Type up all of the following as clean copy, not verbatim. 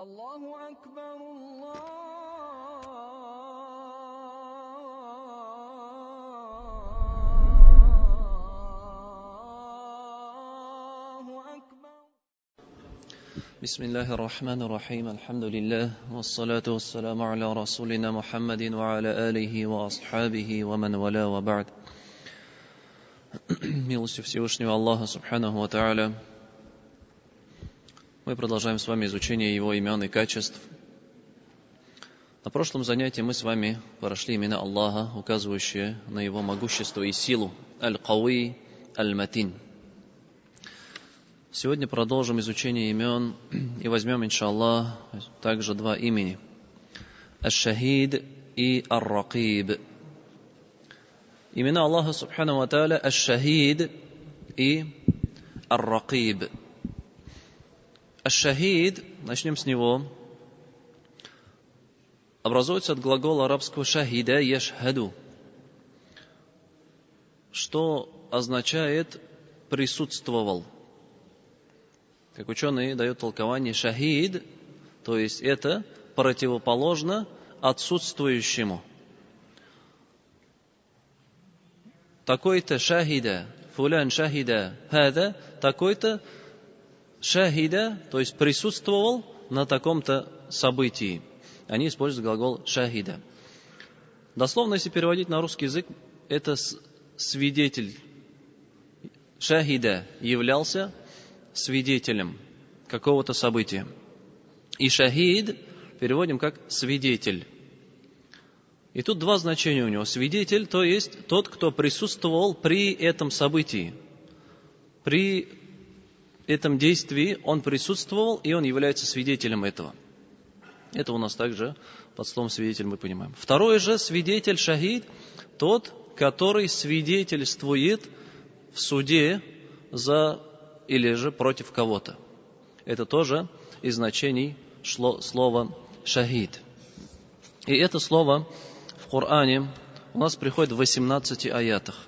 الله أكبر الله أكبر. بسم الله الرحمن الرحيم. الحمد لله والصلاة والسلام على رسولنا محمد وعلى آله وأصحابه ومن والاه وبعد. Милостью Всевышнего Аллаха Субханаху ва Тааля, мы продолжаем с вами изучение Его имен и качеств. На прошлом занятии мы с вами прошли имена Аллаха, указывающие на Его могущество и силу. Аль-Кауи, Аль-Матин. Сегодня продолжим изучение имен и возьмем, иншаллах, также два имени. Аш-Шахид и Ар-Ракиб. Имена Аллаха Субханаху ва Тааля Аш-Шахид и Ар-Ракиб. Аш-Шахид, начнем с него, образуется от глагола арабского шахида яшхаду, что означает присутствовал. Как ученые дают толкование, шахид, то есть это противоположно отсутствующему. Такой-то шахида, фулян шахида, хада, такой-то шахида, то есть присутствовал на таком-то событии. Они используют глагол шахида. Дословно, если переводить на русский язык, это свидетель. Шахида являлся свидетелем какого-то события. И шахид переводим как свидетель. И тут два значения у него. Свидетель, то есть тот, кто присутствовал при этом событии. При этом действии он присутствовал, и он является свидетелем этого. Это у нас также под словом свидетель мы понимаем. Второй же свидетель, шахид, тот, который свидетельствует в суде за или же против кого-то. Это тоже из значений слова шахид. И это слово в Коране у нас приходит в 18 аятах.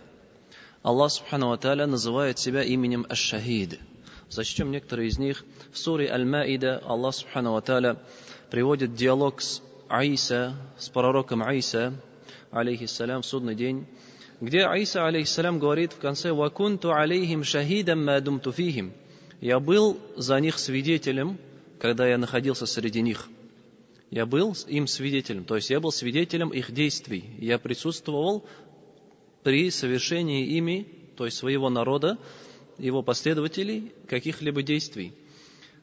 Аллах Субхану ва Тааля называет себя именем Аш-Шахид. Зачтем некоторые из них. В суре Аль-Маида Аллах Субхану ва Тааля приводит диалог с пророком Иса, алейхиссалям, в судный день, где Иса, алейхиссалям, говорит в конце: «Вакунту алейхим шахидам ма думту фихим». Я был за них свидетелем, когда я находился среди них. Я был им свидетелем, то есть я был свидетелем их действий. Я присутствовал при совершении ими, то есть своего народа, его последователей, каких-либо действий.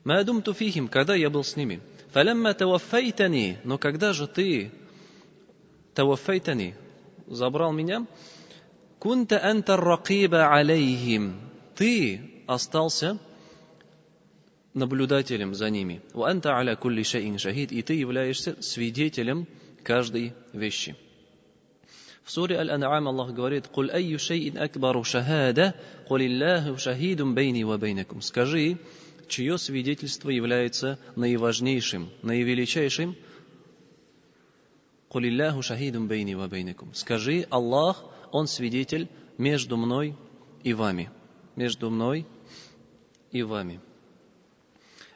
«Ма думту фихим», когда я был с ними. «Фалямма таваффайтани», но когда же ты таваффайтани, забрал меня, «Кунта анта ракиба алейхим», ты остался наблюдателем за ними. «Ва анта аля кулли шайин шахид», и ты являешься свидетелем каждой вещи. В суре Аль-Ан'ам Аллах говорит: «Куль айю шайин акбару шахада, кулиллаху шахидун бейни ва бейнакум». Скажи, чье свидетельство является наиважнейшим, наивеличайшим. «Кулиллаху шахидун бейни ва бейнакум». Скажи, Аллах, Он свидетель между мной и вами. Между мной и вами.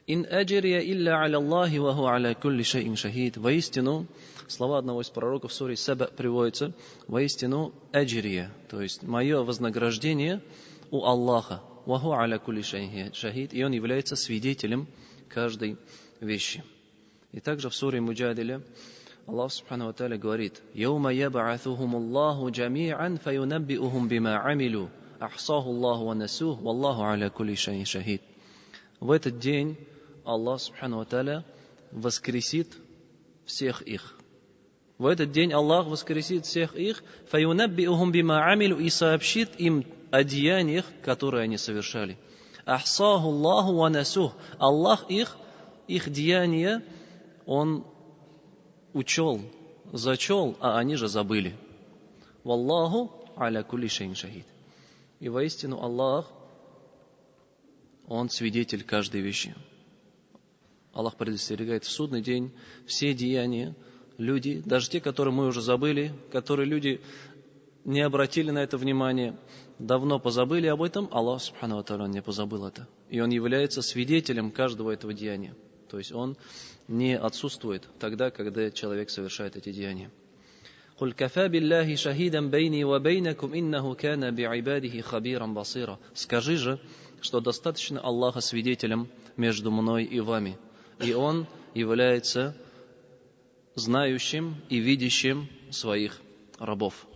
«Ин аджрия илля аля Аллахи ва ху аля кулли шайин шахид». Воистину, слова одного из пророков в суре Саба приводятся: воистину аджрия, то есть мое вознаграждение у Аллаха. Ва ху аля кулли шайин шахид, и он является свидетелем каждой вещи. И также в суре Муджадиля Аллах Субхану ва Тааля говорит: «Яума яб'атухум Аллаху джами'ан фаюнабби'ухум бима амилу, ахсаху Аллаху ва насух, валлаху аля кулли шайин шахид». В этот день Аллах Субхану ва Тааля воскресит всех их. В этот день Аллах воскресит всех их, фаюнабби'ухум бима амилу, и сообщит им о деяниях, которые они совершали. Ахсаху Аллаху ва насух. Аллах их деяния, Он учел, зачел, а они же забыли. Валлаху аля кулли шайин шахид. И воистину Аллах, Он свидетель каждой вещи. Аллах предостерегает: в судный день все деяния, люди, даже те, которые мы уже забыли, которые люди не обратили на это внимание, давно позабыли об этом, Аллах Субхану ва Тааля не позабыл это. И Он является свидетелем каждого этого деяния. То есть он не отсутствует тогда, когда человек совершает эти деяния. قُلْ كَفَى بِاللَّهِ شَهِيدًا بَيْنِي وَبَيْنَكُمْ إِنَّهُ كَانَ بِعِبَادِهِ خَبِيرًا بَصِيرًا. Скажи же, что достаточно Аллаха свидетелем между мной и вами, и Он является знающим и видящим своих рабов.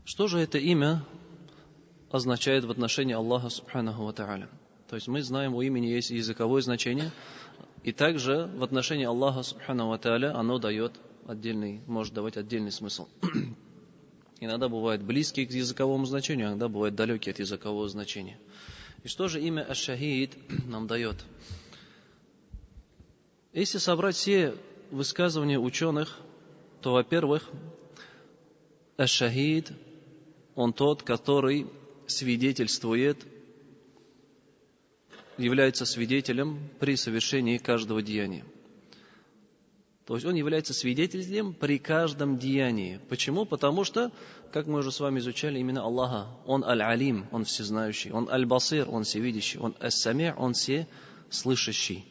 Что же это имя означает в отношении Аллаха Субханаху ва Тааля? То есть мы знаем, у имени есть языковое значение, и также в отношении Аллаха Субханаху ва Тааля оно может давать отдельный смысл. Иногда бывает близкий к языковому значению, иногда бывает далекий от языкового значения. И что же имя Аш-Шахид нам дает? Если собрать все высказывания ученых, то, во-первых, Аш-Шахид, он тот, который свидетельствует, является свидетелем при совершении каждого деяния. То есть он является свидетелем при каждом деянии. Почему? Потому что, как мы уже с вами изучали, именно Аллаха, Он Аль-Алим, Он всезнающий, Он Аль-Басир, Он всевидящий, Он Ас-Сами', Он всеслышащий.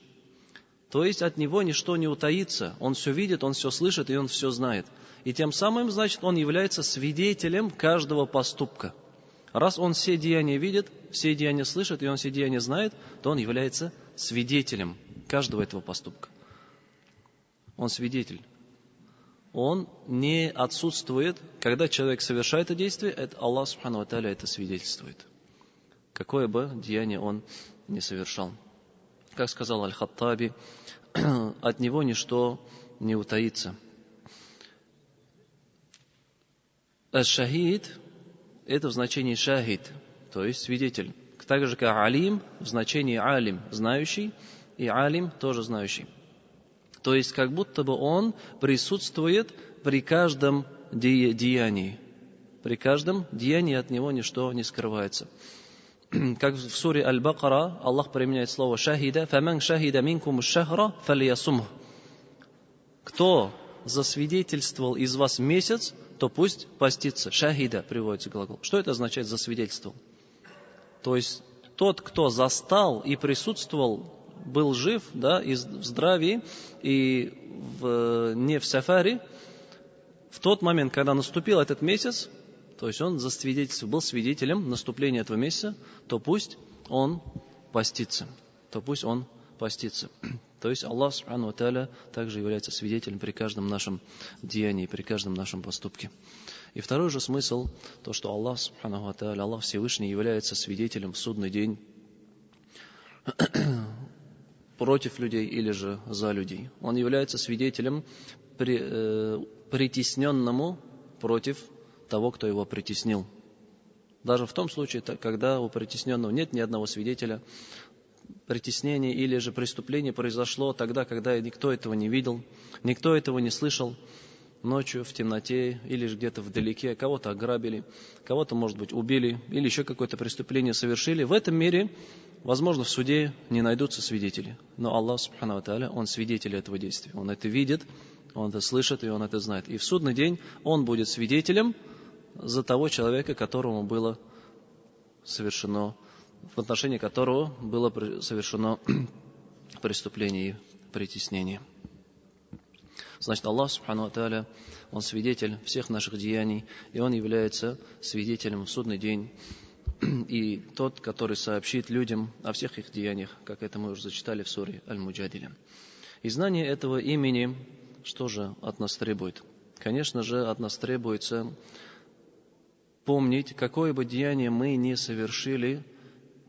То есть от Него ничто не утаится, Он все видит, Он все слышит и Он все знает. И тем самым, значит, Он является свидетелем каждого поступка. Раз Он все деяния видит, все деяния слышит, и Он все деяния знает, то Он является свидетелем каждого этого поступка. Он свидетель. Он не отсутствует. Когда человек совершает это действие, это Аллах Субхану ва Тааля это свидетельствует. Какое бы деяние он не совершал. Как сказал Аль-Хаттаби, от него ничто не утаится. Аш-Шахид – это в значении шахид, то есть свидетель. Так же, как алим в значении алим – знающий, и алим – тоже знающий. То есть, как будто бы он присутствует при каждом деянии. При каждом деянии от него ничто не скрывается. Как в суре Аль-Бакара Аллах применяет слово «шахида», «фаман шахида минкум аш-шахра фальясумх». Кто засвидетельствовал из вас месяц, то пусть постится. Шахида приводится глагол. Что это означает засвидетельствовал? То есть, тот, кто застал и присутствовал, был жив, да, и в здравии, и не в сафари, в тот момент, когда наступил этот месяц, то есть он засвидетельствовал, был свидетелем наступления этого месяца, то пусть он постится. То есть Аллах Субхану ва Тааля также является свидетелем при каждом нашем деянии, при каждом нашем поступке. И второй же смысл, то, что Аллах Субхану ва Тааля, Аллах Всевышний, является свидетелем в судный день против людей или же за людей. Он является свидетелем притесненному против того, кто его притеснил. Даже в том случае, когда у притесненного нет ни одного свидетеля, притеснение или же преступление произошло тогда, когда никто этого не видел, никто этого не слышал, ночью, в темноте или же где-то вдалеке, кого-то ограбили, кого-то, может быть, убили или еще какое-то преступление совершили. В этом мире, возможно, в суде не найдутся свидетели. Но Аллах, Субхану ва Тааля, Он свидетель этого действия. Он это видит, Он это слышит и Он это знает. И в судный день Он будет свидетелем за того человека, которому было совершено, в отношении которого было совершено преступление и притеснение. Значит, Аллах, Субхану ва Тааля, Он свидетель всех наших деяний, и Он является свидетелем в судный день, и тот, который сообщит людям о всех их деяниях, как это мы уже зачитали в суре Аль-Муджадиля. И знание этого имени, что же от нас требует? Конечно же, от нас требуется помнить, какое бы деяние мы ни совершили,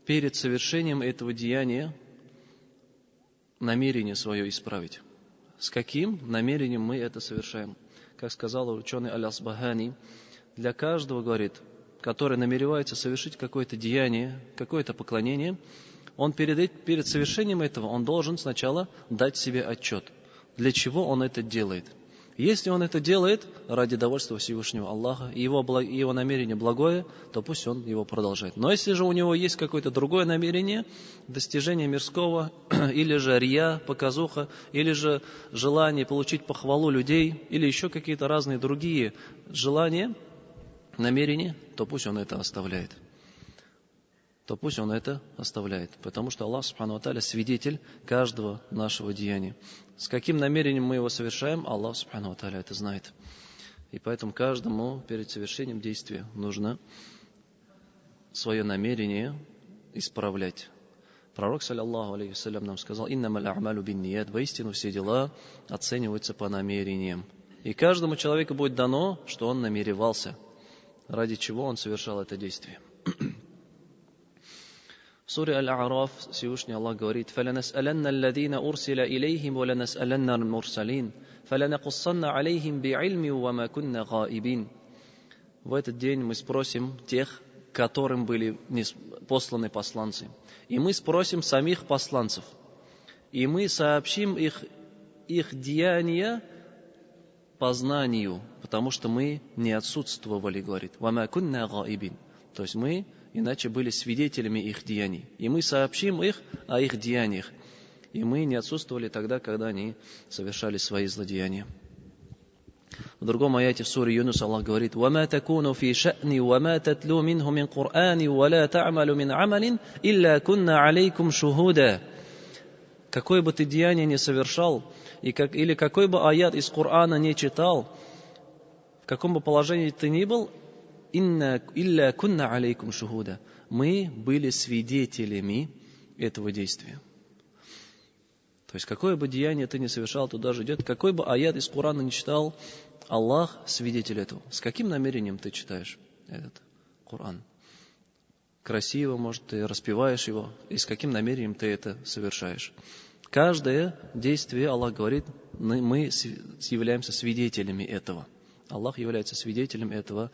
перед совершением этого деяния намерение свое исправить. С каким намерением мы это совершаем? Как сказал ученый Аль-Асбахани, для каждого, говорит, который намеревается совершить какое-то деяние, какое-то поклонение, он перед совершением этого, он должен сначала дать себе отчет, для чего он это делает. Если он это делает ради довольства Всевышнего Аллаха, и его намерение благое, то пусть он его продолжает. Но если же у него есть какое-то другое намерение, достижение мирского, или же рия, показуха, или же желание получить похвалу людей, или еще какие-то разные другие желания, намерения, то пусть он это оставляет. то пусть он это оставляет. Потому что Аллах Субхану ва Тааля свидетель каждого нашего деяния. С каким намерением мы его совершаем, Аллах Субхану ва Тааля это знает. И поэтому каждому перед совершением действия нужно свое намерение исправлять. Пророк, саллаллаху алейхи вассалям, нам сказал: «Иннамаль а'малу бинният». Воистину все дела оцениваются по намерениям. И каждому человеку будет дано, что он намеревался, ради чего он совершал это действие. В суре Аль-А'раф Всевышний Аллах говорит: فَلَنَسْأَلَنَّ الَّذِينَ أُرْسِلَ إِلَيْهِمْ وَلَنَسْأَلَنَّ الْمُرْسَلِينَ فَلَنَقُصَّنَّ عَلَيْهِمْ بِعِلْمٍ وَمَا كُنَّا غَائِبِينَ. В этот день мы спросим тех, которым были посланы посланцы. И мы спросим самих посланцев. И мы сообщим их деяния по знанию, потому что мы не отсутствовали, говорит. وَمَا كُنَّا غَائِبِينَ. То есть мы иначе были свидетелями их деяний. И мы сообщим их о их деяниях. И мы не отсутствовали тогда, когда они совершали свои злодеяния. В другом аяте в суре Юнус Аллах говорит: وَمَا تَكُونُ فِي شَأْنِ وَمَا تَتْلُو مِنْهُ مِنْ قُرْآنِ وَلَا تَعْمَلُ مِنْ عَمَلٍ إِلَّا كُنَّا عَلَيْكُمْ شُهُودًا. Какое бы ты деяние не совершал, или какой бы аят из Корана не читал, в каком бы положении ты ни был, «Илля кунна алейкум шухуда». Мы были свидетелями этого действия. То есть, какое бы деяние ты не совершал, туда же идет, какой бы аят из Корана не читал, Аллах свидетель этого. С каким намерением ты читаешь этот Коран? Красиво, может, ты распеваешь его, и с каким намерением ты это совершаешь? Каждое действие, Аллах говорит, мы являемся свидетелями этого. Аллах является свидетелем этого,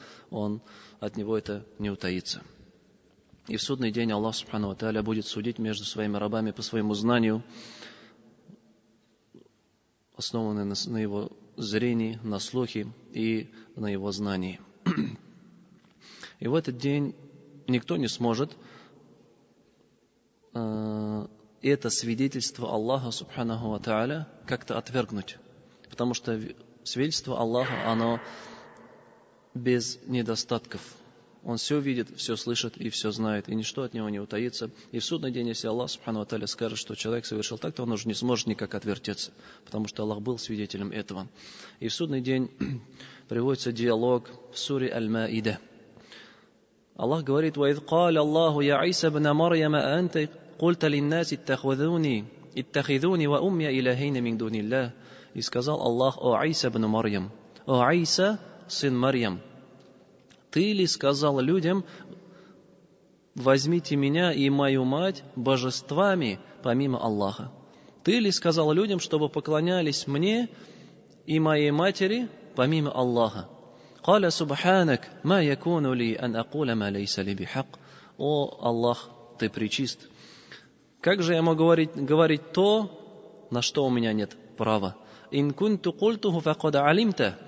от него это не утаится. И в судный день Аллах Субхану ва Тааля будет судить между своими рабами по своему знанию, основанное на его зрении, на слухе и на его знании. И в этот день никто не сможет это свидетельство Аллаха Субханаху ва Тааля как-то отвергнуть. Потому что свидетельство Аллаха, оно без недостатков. Он все видит, все слышит и все знает, и ничто от него не утаится. И в судный день, если Аллах Субхану ва Тааля скажет, что человек совершил так, то он уже не сможет никак отвертеться, потому что Аллах был свидетелем этого. И в судный день приводится диалог в суре Аль-Маида. Аллах говорит: «Ва идh qala Аллаху я Иса ибн Марьяма анта qulta лин-наси иттахидуни ва умми илахейна мин дуниллах». И сказал Аллах: «О Иса ибн Марьям, о Иса, сын Марьям, ты ли сказал людям: возьмите меня и мою мать божествами помимо Аллаха? Ты ли сказал людям, чтобы поклонялись мне и моей матери помимо Аллаха?» «Каля субханак, ма якуну ли ан акуля ма лейса ли бихак». «О Аллах, ты пречист. Как же я могу говорить то, на что у меня нет права? Ин кунту культуху факад алимта».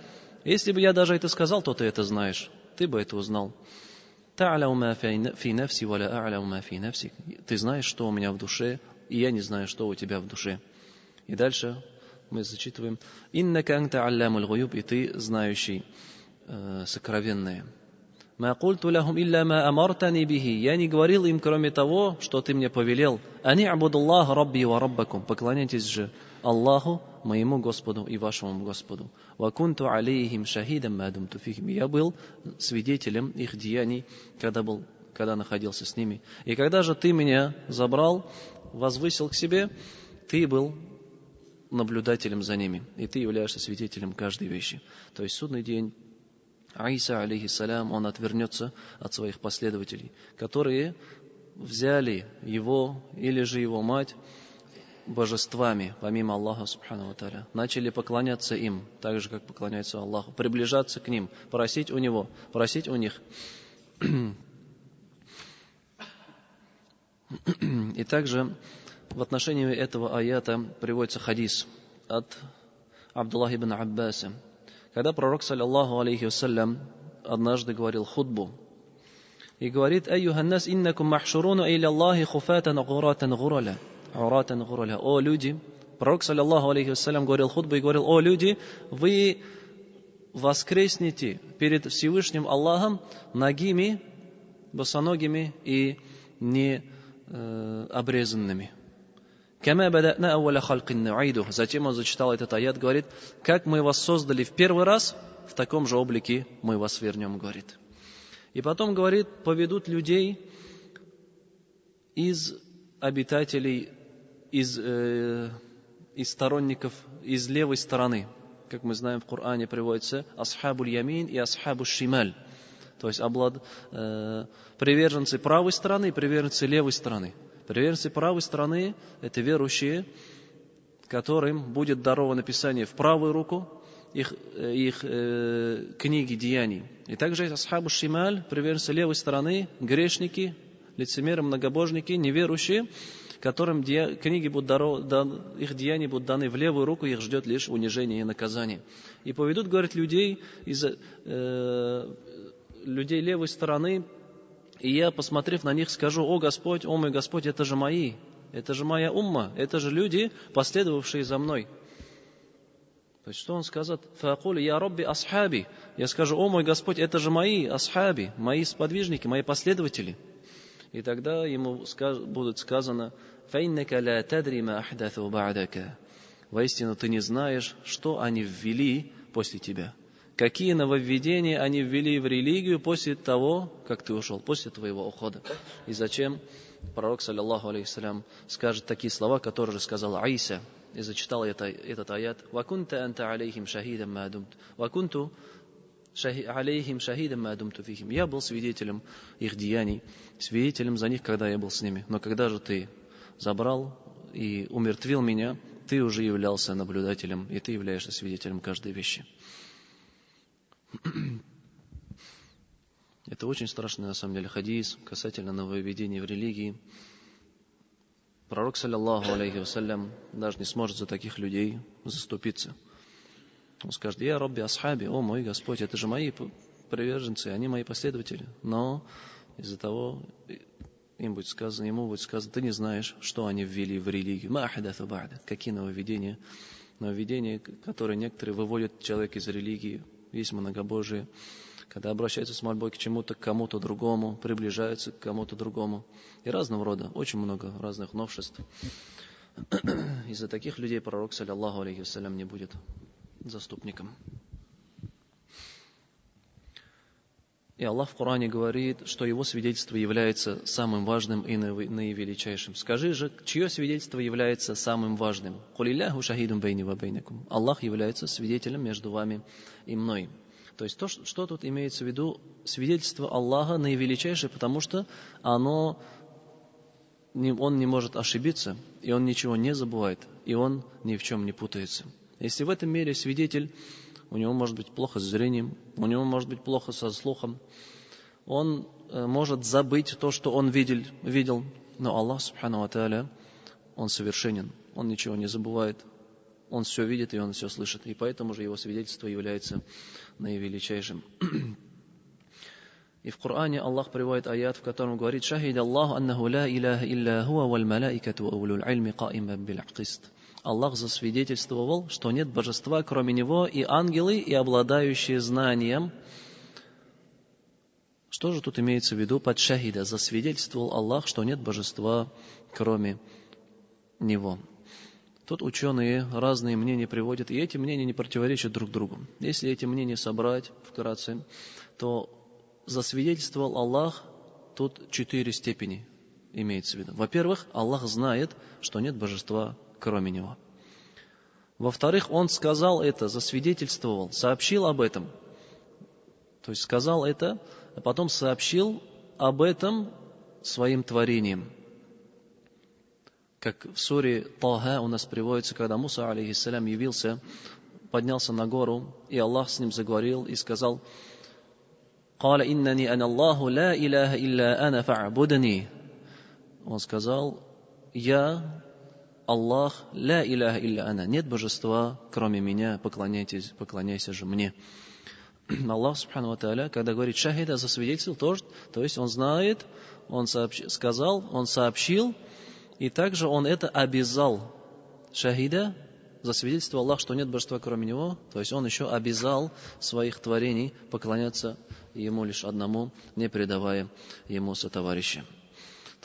Если бы я даже это сказал, то ты это знаешь. Ты бы это узнал. «Та'алау ма фи нафси ва ла а'лау ма фи нафсик». Ты знаешь, что у меня в душе, и я не знаю, что у тебя в душе. И дальше мы зачитываем: «Иннака анта аллямул гуюб». И ты знающий сокровенное. «Ма культу лахум илля ма амартани бихи». Я не говорил им, кроме того, что ты мне повелел. «Ани абудуллах рабби ва раббакум». Поклоняйтесь же Аллаху, моему Господу и вашему Господу. «Ва кунту алейхим шахидам ма думту фихим». Я был свидетелем их деяний, когда находился с ними. И когда же ты меня забрал, возвысил к себе, ты был наблюдателем за ними, и ты являешься свидетелем каждой вещи. То есть судный день Иса, алейхиссалям, он отвернется от своих последователей, которые взяли его или же его мать божествами, помимо Аллаха Субхану ва Тааля. Начали поклоняться им, так же, как поклоняются Аллаху, приближаться к ним, просить у него, просить у них. И также в отношении этого аята приводится хадис от Абдуллаха ибн Аббаса. Когда пророк, саллаллаху алейхи вассалям, однажды говорил хутбу, и говорит: «Айюханнас иннакум махшуруна иля Аллахи хуфатан гуратан гураля». О люди, пророк, саллаллаху алейхи вассалям, говорил хутбу и говорил: «О люди, вы воскреснете перед Всевышним Аллахом нагими, босоногими и не обрезанными. Затем он зачитал этот аят, говорит, как мы вас создали в первый раз, в таком же облике мы вас вернем, говорит. И потом, говорит, поведут людей из обитателей, из сторонников, из левой стороны. Как мы знаем, в Коране приводится асхабуль ямин и асхабуль шималь. То есть приверженцы правой стороны и приверженцы левой стороны. Приверженцы правой стороны – это верующие, которым будет даровано Писание в правую руку, их книги деяний. И также асхабу шималь, приверженцы левой стороны, грешники, лицемеры, многобожники, неверующие, которым книги будут их деяния будут даны в левую руку, их ждет лишь унижение и наказание. И поведут, говорит, людей левой стороны, и я, посмотрев на них, скажу: о Господь, о мой Господь, это же моя умма, это же люди, последовавшие за мной. То есть, что он скажет? Фаакулю я робби асхаби. Я скажу: о мой Господь, это же мои асхаби, мои сподвижники, мои последователи. И тогда ему будет сказано: фаиннака ла тадри ма ахдату ба'дака. Воистину ты не знаешь, что они ввели после тебя. Какие нововведения они ввели в религию после того, как ты ушел, после твоего ухода. И зачем пророк, саллаллаху алейхиссалям, скажет такие слова, которые же сказал Иса, и зачитал этот аят: «Вакунта анта алейхим шахидам ма думту, вакунту алейхим шахидам ма думту фихим». Я был свидетелем их деяний, свидетелем за них, когда я был с ними. Но когда же ты забрал и умертвил меня, ты уже являлся наблюдателем, и ты являешься свидетелем каждой вещи. Это очень страшный, на самом деле, хадис касательно нововведений в религии. Пророк, саллаллаху алейхи вассалям, даже не сможет за таких людей заступиться. Он скажет: я робби асхаби, о мой Господь, это же мои приверженцы, они мои последователи. Но из-за того ему будет сказано: ты не знаешь, что они ввели в религию. Ма ахдату ба'да. Какие нововведения, которые некоторые выводят человека из религии. Есть многобожие, когда обращаются с мольбой к чему-то, к кому-то другому, приближаются к кому-то другому. И разного рода, очень много разных новшеств. Из-за таких людей пророк, саллаллаху алейхи вассалям, не будет заступником. И Аллах в Коране говорит, что его свидетельство является самым важным и наивеличайшим. Скажи же, чье свидетельство является самым важным? Кулилляху шахидун бейни ва бейнакум. Аллах является свидетелем между вами и мной. То есть, что тут имеется в виду? Свидетельство Аллаха наивеличайшее, потому что он не может ошибиться, и он ничего не забывает, и он ни в чем не путается. Если в этом мире свидетель, у него может быть плохо с зрением, у него может быть плохо со слухом, он может забыть то, что он видел, но Аллах, субхану ва тааля, он совершенен, он ничего не забывает, он все видит и он все слышит, и поэтому же его свидетельство является наивеличайшим. И в Коране Аллах приводит аят, в котором говорит: «Шахид Аллаху аннаху ла иляха илля хуа валь малаикату ва улул ильми каиман бил кист». Аллах засвидетельствовал, что нет божества, кроме Него, и ангелы, и обладающие знанием. Что же тут имеется в виду под шахида? Засвидетельствовал Аллах, что нет божества, кроме Него. Тут ученые разные мнения приводят, и эти мнения не противоречат друг другу. Если эти мнения собрать вкратце, то засвидетельствовал Аллах, тут 4 степени имеется в виду. Во-первых, Аллах знает, что нет божества, кроме Него. Во-вторых, Он сказал это, засвидетельствовал, сообщил об этом. То есть сказал это, а потом сообщил об этом своим творением. Как в суре Таха у нас приводится, когда Муса, алейхиссалям, поднялся на гору, и Аллах с ним заговорил и сказал: «Каля иннани ана Аллаху ла иляха илля ана фа'будани». Он сказал: «Я Аллах, ла иляха илля ана». Нет божества, кроме меня, поклоняйся же мне. Аллах, субхану ва тааля, когда говорит шахида, засвидетельствовал, то есть Он знает, Он сказал, Он сообщил, и также Он это обязал. Шахида, засвидетельствовал Аллах, что нет божества, кроме Него, то есть Он еще обязал своих творений поклоняться Ему лишь одному, не предавая Ему сотоварища.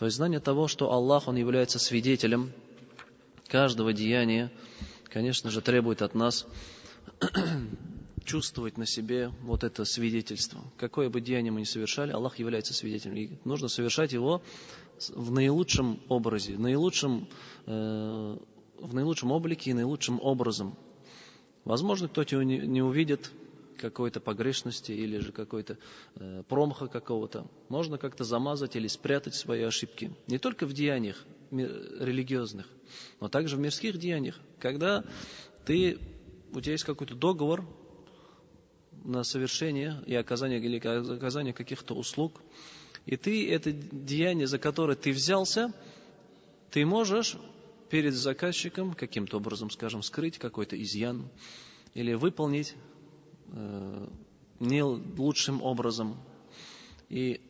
То есть знание того, что Аллах, Он является свидетелем каждого деяния, конечно же, требует от нас чувствовать на себе вот это свидетельство. Какое бы деяние мы ни совершали, Аллах является свидетелем. И нужно совершать его в наилучшем образе, в наилучшем облике и наилучшим образом. Возможно, кто-то не увидит какой-то погрешности или же какой-то промаха какого-то. Можно как-то замазать или спрятать свои ошибки. Не только в деяниях религиозных, но также в мирских деяниях. Когда у тебя есть какой-то договор на совершение и оказание каких-то услуг, и ты это деяние, за которое ты взялся, ты можешь перед заказчиком каким-то образом, скажем, скрыть какой-то изъян или выполнить не лучшим образом. И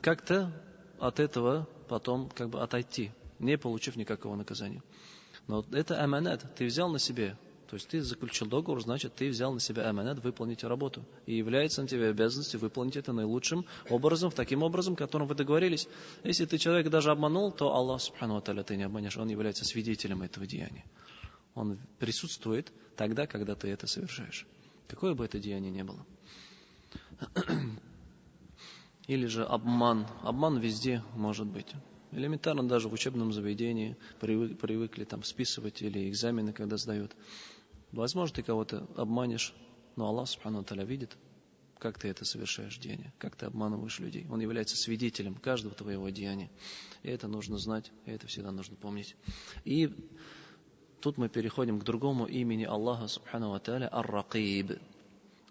как-то от этого потом отойти, не получив никакого наказания. Но это аманат, ты взял на себе. То есть ты заключил договор, значит, ты взял на себя аманат выполнить работу. И является на тебе обязанностью выполнить это наилучшим образом, таким образом, которым вы договорились. Если ты человека даже обманул, то Аллах, субхану ва тааля, ты не обманешь. Он является свидетелем этого деяния. Он присутствует тогда, когда ты это совершаешь. Какое бы это деяние ни было. Или же обман. Обман везде может быть. Элементарно даже в учебном заведении привыкли там списывать или экзамены, когда сдают. Возможно, ты кого-то обманешь, но Аллах, субхану ва тааля, видит, как ты это совершаешь деяние, как ты обманываешь людей. Он является свидетелем каждого твоего деяния. И это нужно знать, и это всегда нужно помнить. И тут мы переходим к другому имени Аллаха, субхану ва тааля, ар-ракиб.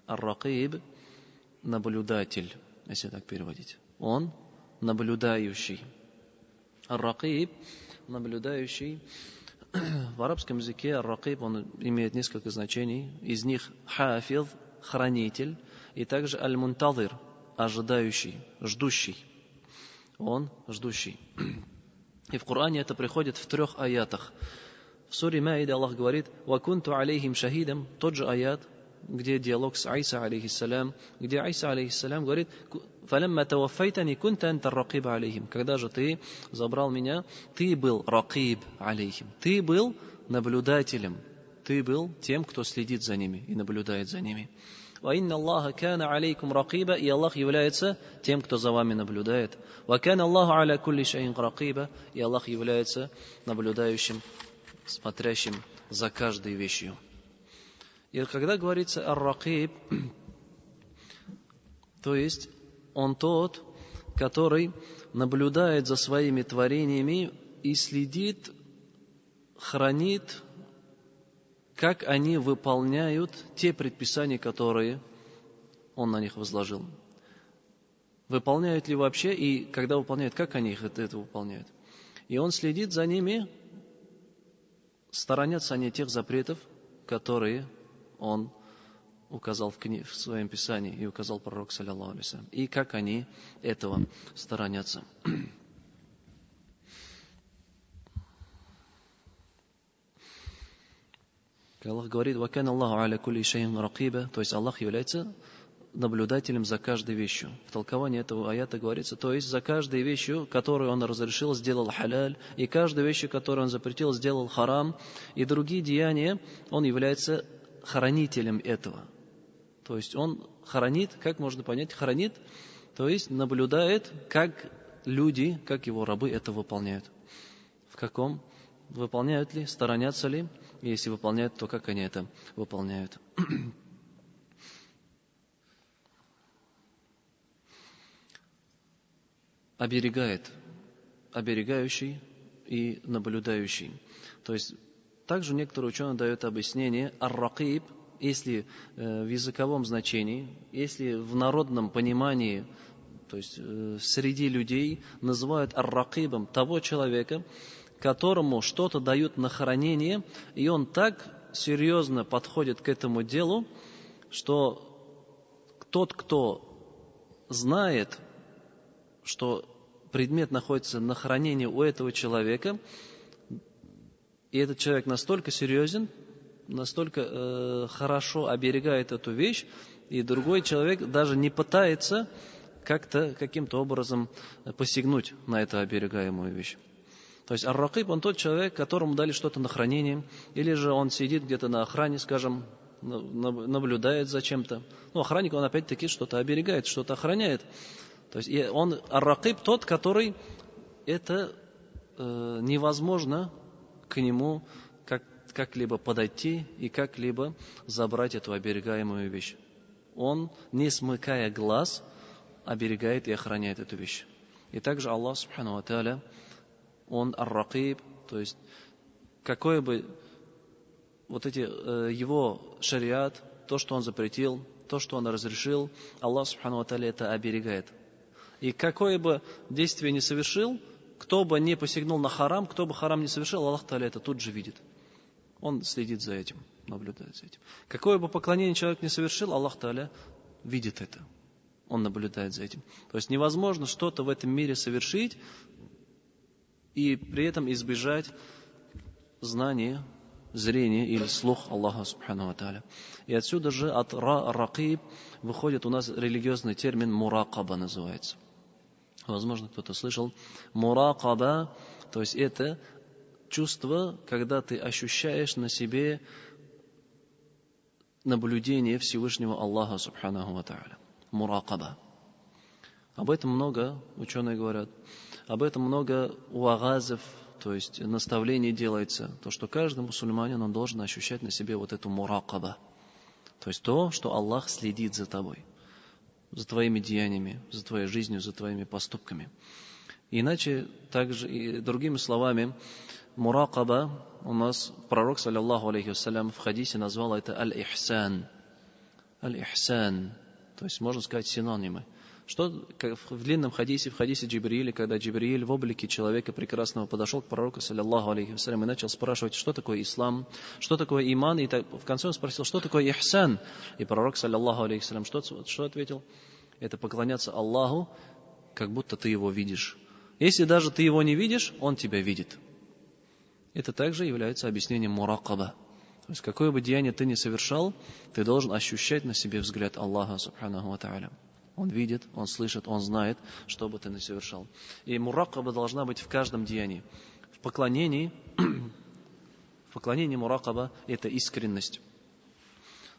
Ар-ракиб — наблюдатель, если так переводить. Он наблюдающий. Ар-ракиб — наблюдающий. В арабском языке ар-ракиб, он имеет несколько значений. Из них хафиз — хранитель, и также аль-мунтазир — ожидающий, ждущий. Он ждущий. И в Коране это приходит в 3 аятах. В суре Маида Аллах говорит: «Вакунту алейхим шахидам», тот же аят, где диалог с Айса алейхиссалям, где Айса алейхиссалям говорит: «Фалямма таваффайтани кунта анта ар-ракиб алейхим». Когда же ты забрал меня, ты был ракиб алейхим, ты был наблюдателем, ты был тем, кто следит за ними и наблюдает за ними. «Ва инна Аллаха кана алейкум ракиба», и Аллах является тем, кто за вами наблюдает. «Ва кана Аллаху аля кулли шайин ракиба», и Аллах является наблюдающим, смотрящим за каждой вещью. И когда говорится ар-ракиб, то есть он тот, который наблюдает за своими творениями и следит, хранит, как они выполняют те предписания, которые он на них возложил. Выполняют ли вообще, и когда выполняют, как они это выполняют. И он следит за ними, сторонятся они тех запретов, которые он указал в своем писании и указал пророк, саллаллаху алейхи ва саллям, и как они этого сторонятся. Аллах говорит: «Ва кана Аллаху аля кулли шайин ракиба», то есть Аллах является наблюдателем за каждой вещью. В толковании этого аята говорится, то есть за каждой вещью, которую он разрешил, сделал халяль, и каждой вещью, которую он запретил, сделал харам, и другие деяния, он является хранителем этого. То есть он хранит, как можно понять, хранит, то есть наблюдает, как люди, как его рабы это выполняют. В каком? Выполняют ли, сторонятся ли, и если выполняют, то как они это выполняют. Оберегает, оберегающий и наблюдающий. То есть также некоторые ученые дают объяснение: ар-ракиб, если в языковом значении, если в народном понимании, то есть среди людей называют ар-ракибом того человека, которому что-то дают на хранение, и он так серьезно подходит к этому делу, что тот, кто знает, что предмет находится на хранении у этого человека, и этот человек настолько серьезен, настолько хорошо оберегает эту вещь, и другой человек даже не пытается каким-то образом посягнуть на эту оберегаемую вещь. То есть ар-ракиб, он тот человек, которому дали что-то на хранение, или же он сидит где-то на охране, скажем, наблюдает за чем-то. Ну, охранник, он опять-таки что-то оберегает, что-то охраняет. То есть он ар-ракиб тот, который это невозможно к нему как-либо подойти и как-либо забрать эту оберегаемую вещь. Он, не смыкая глаз, оберегает и охраняет эту вещь. И также Аллах, субхану ва тааля, он ар-ракиб, то есть какой бы вот эти его шариат, то, что он запретил, то, что он разрешил, Аллах, субхану ва тааля, это оберегает. И какое бы действие ни совершил, кто бы не посягнул на харам, кто бы харам не совершил, Аллах тааля это тут же видит. Он следит за этим, наблюдает за этим. Какое бы поклонение человек не совершил, Аллах тааля видит это. Он наблюдает за этим. То есть невозможно что-то в этом мире совершить и при этом избежать знания, зрения или слух Аллаха субхану ва тааля. И отсюда же от ракиб выходит у нас религиозный термин муракаба называется. Возможно, кто-то слышал. Муракаба, то есть это чувство, когда ты ощущаешь на себе наблюдение Всевышнего Аллаха субханаху ва тааля. Муракаба. Об этом много ученые говорят. Об этом много уагазов, то есть наставлений делается. То, что каждый мусульманин, он должен ощущать на себе вот эту муракаба. То есть то, что Аллах следит за тобой, за твоими деяниями, за твоей жизнью, за твоими поступками. Иначе, также и другими словами, муракаба у нас пророк, саллиллаху алейхи вассалям, в хадисе назвал это аль-ихсан. Аль-ихсан, то есть можно сказать синонимы. Что в длинном хадисе, в хадисе Джибрииля, когда Джибрииль в облике человека прекрасного подошел к пророку, саллиллаху алейхи вассалям, и начал спрашивать, что такое ислам, что такое иман, и в конце он спросил, что такое ихсан. И пророк, саллиллаху алейхи вассалям, что ответил? Это поклоняться Аллаху, как будто ты его видишь. Если даже ты его не видишь, он тебя видит. Это также является объяснением муракаба. То есть какое бы деяние ты ни совершал, ты должен ощущать на себе взгляд Аллаха субханаху ва тааля. Он видит, он слышит, он знает, что бы ты ни совершал. И муракаба должна быть в каждом деянии. В поклонении муракаба – это искренность.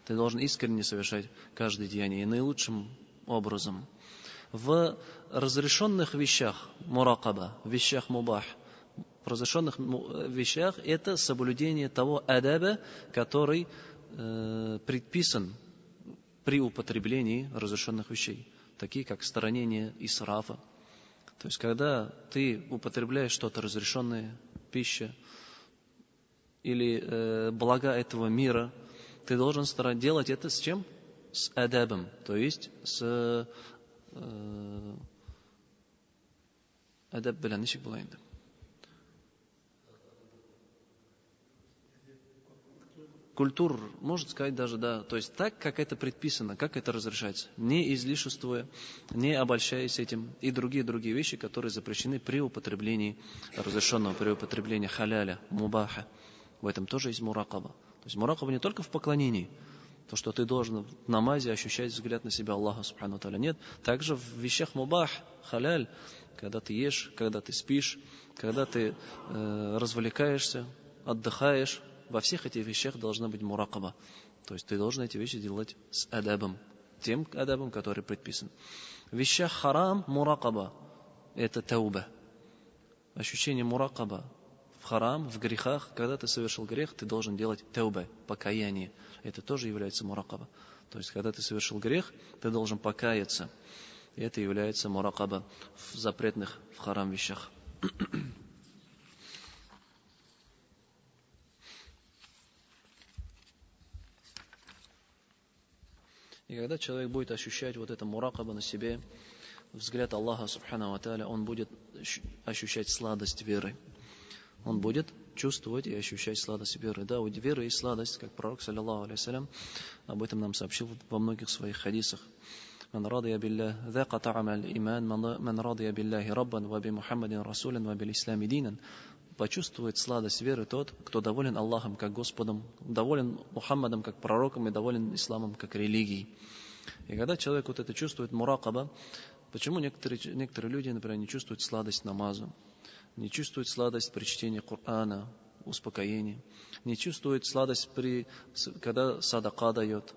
Ты должен искренне совершать каждое деяние и наилучшим образом. В разрешенных вещах муракаба, в вещах мубах, в разрешенных вещах это соблюдение того адаба, который предписан при употреблении разрешенных вещей, такие как сторонение исрафа. То есть, когда ты употребляешь что-то разрешенное, пища или блага этого мира, ты должен делать это с чем? С адабом, то есть с адаб белән ничек була инде? Культур, можно сказать даже, да. То есть так, как это предписано, как это разрешается. Не излишествуя, не обольщаясь этим. И другие вещи, которые запрещены при употреблении разрешенного, при употреблении халяля, мубаха. В этом тоже есть муракаба. То есть муракаба не только в поклонении. То, что ты должен в намазе ощущать взгляд на себя Аллаха субхану тааля. Нет. Также в вещах мубах, халяль, когда ты ешь, когда ты спишь, когда ты развлекаешься, отдыхаешь. Во всех этих вещах должна быть муракаба. То есть ты должен эти вещи делать с адабом. Тем адабом, который предписан. В вещах харам муракаба. Это тауба. Ощущение муракаба. В харам, в грехах, когда ты совершил грех, ты должен делать тауба, покаяние. Это тоже является муракаба. То есть когда ты совершил грех, ты должен покаяться. И это является муракаба в запретных, в харам вещах. И когда человек будет ощущать вот это муракаба на себе, взгляд Аллаха субхану ва тааля, он будет ощущать сладость веры. Он будет чувствовать и ощущать сладость веры. Да, вот вера и сладость, как пророк, саллиллаху алейхи вассалям, об этом нам сообщил во многих своих хадисах. من رضي بالله ذاق طعم الإيمان من رضي بالله ربا وبمحمد رسولا وبالإسلام دينا. Почувствует сладость веры тот, кто доволен Аллахом как Господом, доволен Мухаммадом как пророком и доволен исламом как религией. И когда человек вот это чувствует муракаба, Почему некоторые люди, например, не чувствуют сладость намазу, не чувствуют сладость при чтении Корана, успокоения, не чувствуют сладость, когда садака дает,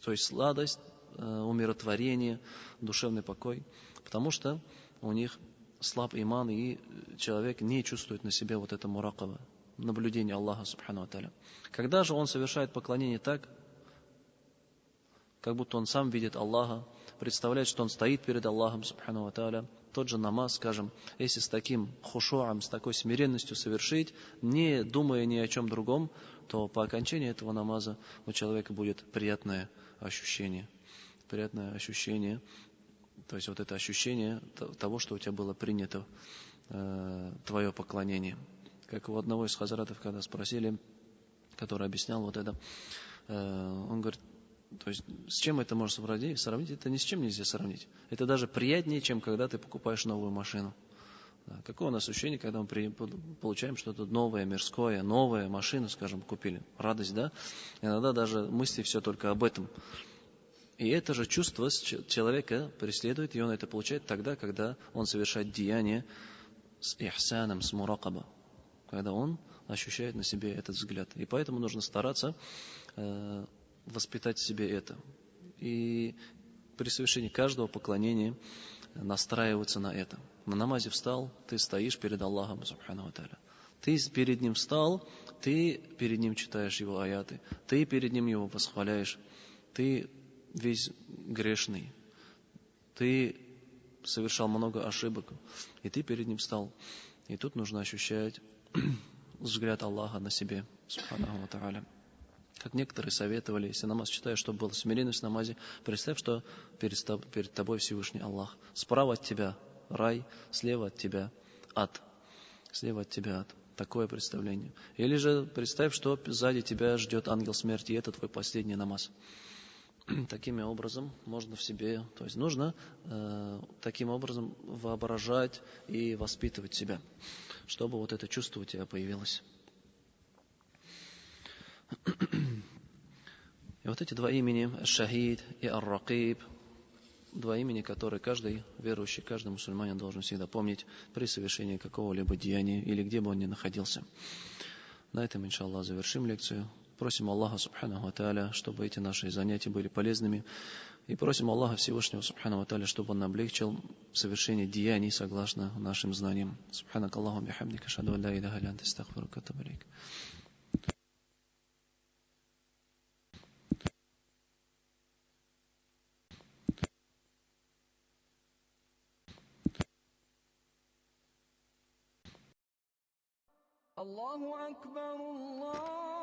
то есть сладость, умиротворение, душевный покой, потому что у них слаб иман, и человек не чувствует на себе вот это муракаба, наблюдение Аллаха субхану ва тааля. Когда же он совершает поклонение так, как будто он сам видит Аллаха, представляет, что он стоит перед Аллахом субхану ва тааля, тот же намаз, скажем, если с таким хушуам, с такой смиренностью совершить, не думая ни о чем другом, то по окончании этого намаза у человека будет приятное ощущение, то есть вот это ощущение того, что у тебя было принято твое поклонение. Как у одного из хазратов, когда спросили, который объяснял вот это, он говорит, то есть с чем это можно сравнить? Это ни с чем нельзя сравнить. Это даже приятнее, чем когда ты покупаешь новую машину. Какое у нас ощущение, когда мы получаем что-то новое, мирское, новая машину, скажем, купили. Радость, да? Иногда даже мысли все только об этом. И это же чувство человека преследует, и он это получает тогда, когда он совершает деяние с ихсаном, с муракаба, когда он ощущает на себе этот взгляд. И поэтому нужно стараться воспитать в себе это. И при совершении каждого поклонения настраиваться на это. На намазе встал, ты стоишь перед Аллахом, субхану ва тааля. Ты перед Ним встал, ты перед Ним читаешь Его аяты, ты перед Ним Его восхваляешь, ты весь грешный, ты совершал много ошибок, и ты перед Ним встал. И тут нужно ощущать взгляд Аллаха на себе, субхану ва тааля. Как некоторые советовали, если намаз читаешь, чтобы была смиренность в намазе, представь, что перед тобой Всевышний Аллах. Справа от тебя рай, слева от тебя ад. Слева от тебя ад. Такое представление. Или же представь, что сзади тебя ждет ангел смерти, и это твой последний намаз. Таким образом можно в себе, то есть нужно таким образом воображать и воспитывать себя, чтобы вот это чувство у тебя появилось. И вот эти два имени, Аш-Шахид и Ар-Ракиб, два имени, которые каждый верующий, каждый мусульманин должен всегда помнить при совершении какого-либо деяния или где бы он ни находился. На этом, иншаллах, завершим лекцию. Просим Аллаха, субханаху ва тааля, чтобы эти наши занятия были полезными. И просим Аллаха Всевышнего, субханаху ва тааля, чтобы Он облегчил совершение деяний согласно нашим знаниям. Субханак Аллаху бихамдика, ашхаду ан ла иляха илля анта, астагфирука ва атубу илейк. الله أكبر الله